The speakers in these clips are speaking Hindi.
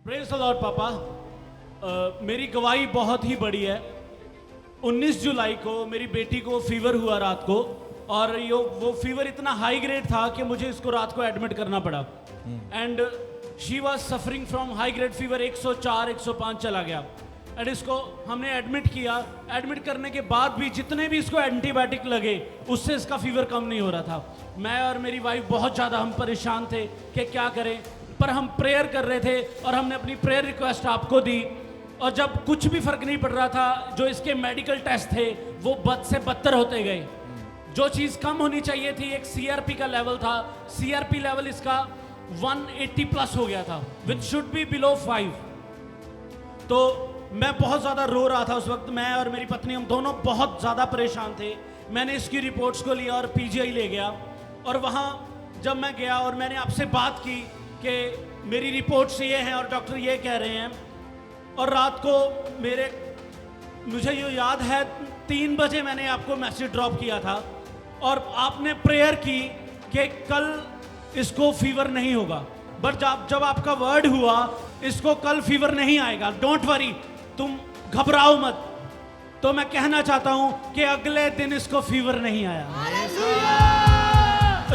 प्रेज़ द लॉर्ड पापा। मेरी गवाही बहुत ही बड़ी है। 19 जुलाई को मेरी बेटी को फीवर हुआ रात को, और वो फीवर इतना हाई ग्रेड था कि मुझे इसको रात को एडमिट करना पड़ा। And she was suffering from high grade fever. 104 105 चला गया। एंड इसको हमने एडमिट किया। एडमिट करने के बाद भी जितने भी इसको एंटीबायोटिक लगे उससे इसका फीवर कम नहीं हो रहा था। मैं और मेरी वाइफ बहुत ज़्यादा हम परेशान थे कि क्या करें, पर हम प्रेयर कर रहे थे और हमने अपनी प्रेयर रिक्वेस्ट आपको दी। और जब कुछ भी फर्क नहीं पड़ रहा था, जो इसके मेडिकल टेस्ट थे वो बद से बदतर होते गए। जो चीज़ कम होनी चाहिए थी, एक सीआरपी का लेवल था, सीआरपी लेवल इसका 180 प्लस हो गया था, विच शुड बी बिलो 5। तो मैं बहुत ज़्यादा रो रहा था उस वक्त। मैं और मेरी पत्नी हम दोनों बहुत ज़्यादा परेशान थे। मैंने इसकी रिपोर्ट्स को लिया और पीजीआई ले गया। और वहाँ जब मैं गया और मैंने आपसे बात की कि मेरी रिपोर्ट्स ये हैं और डॉक्टर ये कह रहे हैं, और रात को मुझे ये याद है 3 बजे मैंने आपको मैसेज ड्रॉप किया था और आपने प्रेयर की कि कल इसको फीवर नहीं होगा। बट जब आपका वर्ड हुआ इसको कल फीवर नहीं आएगा, डोंट वरी, तुम घबराओ मत। तो मैं कहना चाहता हूं कि अगले दिन इसको फीवर नहीं आया।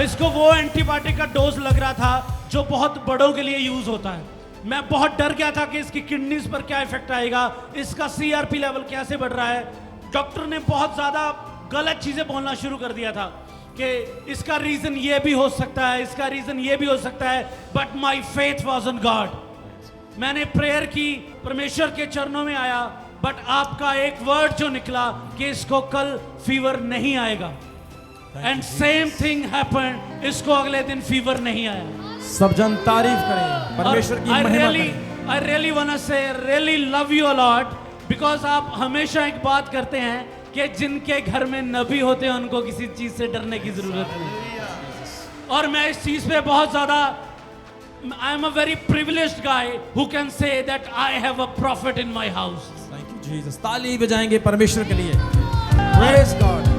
इसको वो एंटीबायोटिक का डोज लग रहा था जो बहुत बड़ों के लिए यूज होता है। मैं बहुत डर गया था कि इसकी किडनीज पर क्या इफेक्ट आएगा, इसका सीआरपी लेवल कैसे बढ़ रहा है। डॉक्टर ने बहुत ज्यादा गलत चीजें बोलना शुरू कर दिया था कि इसका रीजन ये भी हो सकता है, इसका रीजन ये भी हो सकता है। But my faith was on God. मैंने प्रेयर की, परमेश्वर के चरणों में आया, बट आपका एक वर्ड जो निकला कि इसको कल फीवर नहीं आएगा। एंड सेम थिंग हैपेंड, इसको अगले दिन फीवर नहीं आया। सब जन तारीफ करें, परमेश्वर की महिमा करें। I really wanna say, really love you a lot, because आप हमेशा एक बात करते हैं कि जिनके घर में नबी होते हैं उनको किसी चीज से डरने की जरूरत नहीं। और मैं इस चीज पे बहुत ज्यादा, I am a very privileged guy who can say that I have a prophet in my house. Thank you Jesus। ताली बजाएंगे परमेश्वर के लिए। Praise God।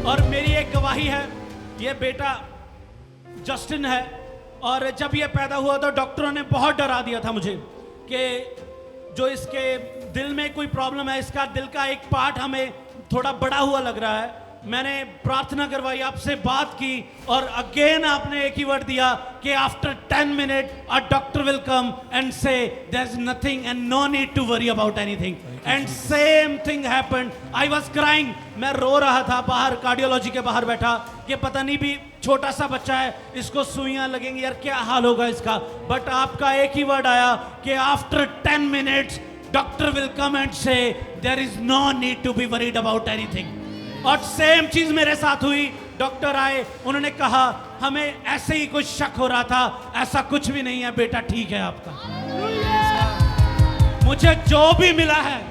और मेरी एक गवाही है, ये बेटा जस्टिन है। और जब ये पैदा हुआ तो डॉक्टरों ने बहुत डरा दिया था मुझे कि जो इसके दिल में कोई प्रॉब्लम है, इसका दिल का एक पार्ट हमें थोड़ा बड़ा हुआ लग रहा है। मैंने प्रार्थना करवाई, आपसे बात की, और अगेन आपने एक ही वर्ड दिया कि after 10 minute a doctor will come and say there is nothing and no need to worry about anything. And same thing happened. I was crying. मैं रो रहा था बाहर, कार्डियोलॉजी के बाहर बैठा, कि पता नहीं भी छोटा सा बच्चा है, इसको सुइयां लगेंगी, यार क्या हाल होगा इसका। बट आपका एक ही वर्ड आया कि after 10 minutes doctor will come and say there is no need to be worried about anything. और सेम चीज मेरे साथ हुई। डॉक्टर आए, उन्होंने कहा हमें ऐसे ही कुछ शक हो रहा था, ऐसा कुछ भी नहीं है, बेटा ठीक है आपका। मुझे जो भी मिला है,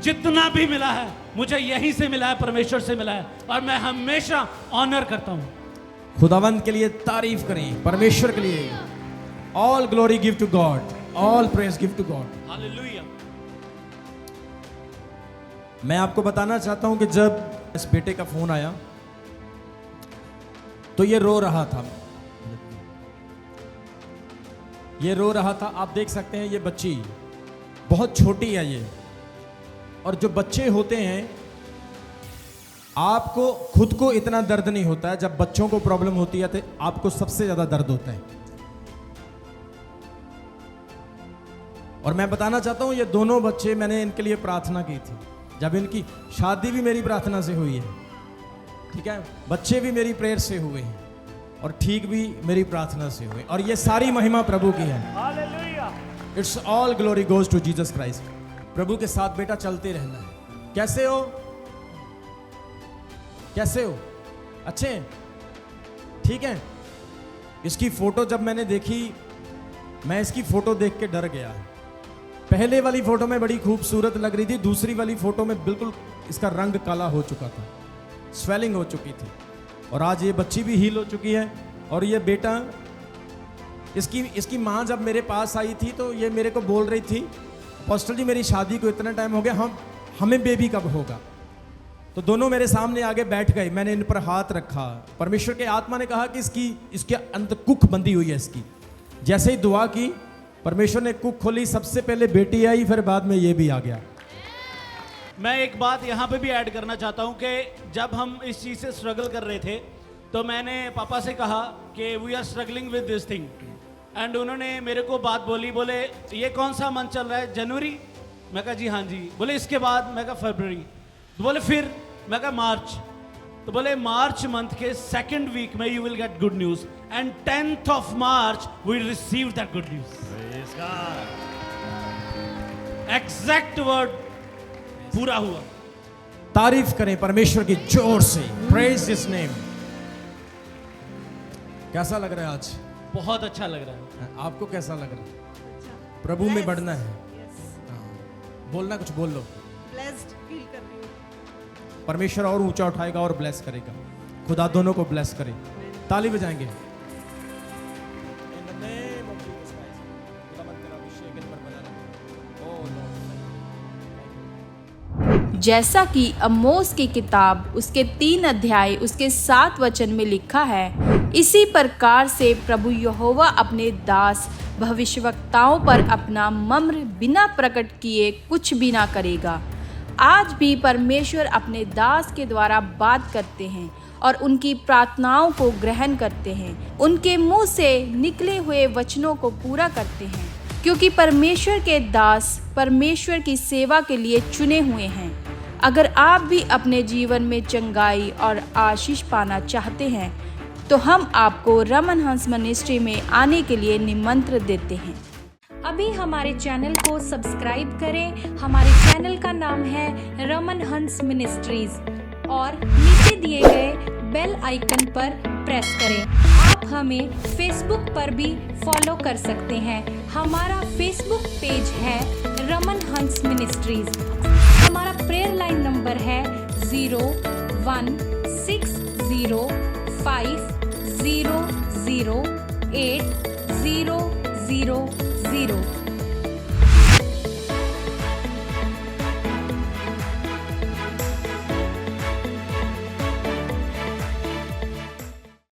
जितना भी मिला है, मुझे यहीं से मिला है, परमेश्वर से मिला है, और मैं हमेशा ऑनर करता हूं। खुदावंद के लिए तारीफ करें, परमेश्वर के लिए। All glory give to God, all praise give to God. हालेलुया। मैं आपको बताना चाहता हूं कि जब इस बेटे का फोन आया तो ये रो रहा था। ये रो रहा था, आप देख सकते हैं। ये बच्ची बहुत छोटी है ये। और जो बच्चे होते हैं, आपको खुद को इतना दर्द नहीं होता है, जब बच्चों को प्रॉब्लम होती है तो आपको सबसे ज्यादा दर्द होता है। और मैं बताना चाहता हूं, ये दोनों बच्चे, मैंने इनके लिए प्रार्थना की थी। जब इनकी शादी भी मेरी प्रार्थना से हुई है, ठीक है, बच्चे भी मेरी प्रेयर से हुए हैं, और ठीक भी मेरी प्रार्थना से हुए। और ये सारी महिमा प्रभु की है। Hallelujah. It's all glory goes to Jesus Christ. प्रभु के साथ बेटा चलते रहना है। कैसे हो? कैसे हो? अच्छे हैं? ठीक है। इसकी फोटो जब मैंने देखी, मैं इसकी फोटो देख के डर गया। पहले वाली फोटो में बड़ी खूबसूरत लग रही थी, दूसरी वाली फोटो में बिल्कुल इसका रंग काला हो चुका था, स्वेलिंग हो चुकी थी। और आज ये बच्ची भी हील हो चुकी है। और ये बेटा, इसकी माँ जब मेरे पास आई थी तो ये मेरे को बोल रही थी, पास्टर जी मेरी शादी को इतना टाइम हो गया, हमें बेबी कब होगा। तो दोनों मेरे सामने आगे बैठ गए, मैंने इन पर हाथ रखा। परमेश्वर के आत्मा ने कहा कि इसके अंत कुख बंदी हुई है इसकी। जैसे ही दुआ की, परमेश्वर ने कुक खोली, सबसे पहले बेटी आई, फिर बाद में ये भी आ गया। मैं एक बात यहाँ पे भी ऐड करना चाहता हूँ कि जब हम इस चीज़ से स्ट्रगल कर रहे थे तो मैंने पापा से कहा कि we are struggling with this thing, and उन्होंने मेरे को बात बोली, बोले ये कौन सा मंथ चल रहा है, जनवरी? मैं कहा जी हाँ जी। बोले इसके बाद? मैं कहा फरवरी। तो बोले फिर? मैं कहा मार्च। तो बोले मार्च मंथ के सेकंड वीक में you will get good news, and 10th of March we receive that good news. Exact word पूरा हुआ। तारीफ करें परमेश्वर की जोर से, प्रेज हिज नेम। कैसा लग रहा है आज? बहुत अच्छा लग रहा है। आपको कैसा लग रहा है? प्रभु में बढ़ना है। बोलना, कुछ बोल लो। ब्लेस्ड फील कर रही हूँ। परमेश्वर और ऊंचा उठाएगा और ब्लेस करेगा। खुदा दोनों को ब्लेस करे। ताली बजाएंगे। जैसा कि अमोस की किताब उसके 3 अध्याय उसके 7 वचन में लिखा है, इसी प्रकार से प्रभु यहोवा अपने दास भविष्यवक्ताओं पर अपना मम्र बिना प्रकट किए कुछ भी ना करेगा। आज भी परमेश्वर अपने दास के द्वारा बात करते हैं और उनकी प्रार्थनाओं को ग्रहण करते हैं, उनके मुंह से निकले हुए वचनों को पूरा करते हैं, क्योंकि परमेश्वर के दास परमेश्वर की सेवा के लिए चुने हुए हैं। अगर आप भी अपने जीवन में चंगाई और आशीष पाना चाहते हैं तो हम आपको रमन हंस मिनिस्ट्री में आने के लिए निमंत्रण देते हैं। अभी हमारे चैनल को सब्सक्राइब करें। हमारे चैनल का नाम है रमन हंस मिनिस्ट्रीज और नीचे दिए गए बेल आइकन पर प्रेस करें। आप हमें फेसबुक पर भी फॉलो कर सकते हैं। हमारा फेसबुक पेज है रमन हंस मिनिस्ट्रीज। हमारा प्रेयर लाइन नंबर है 0160500800।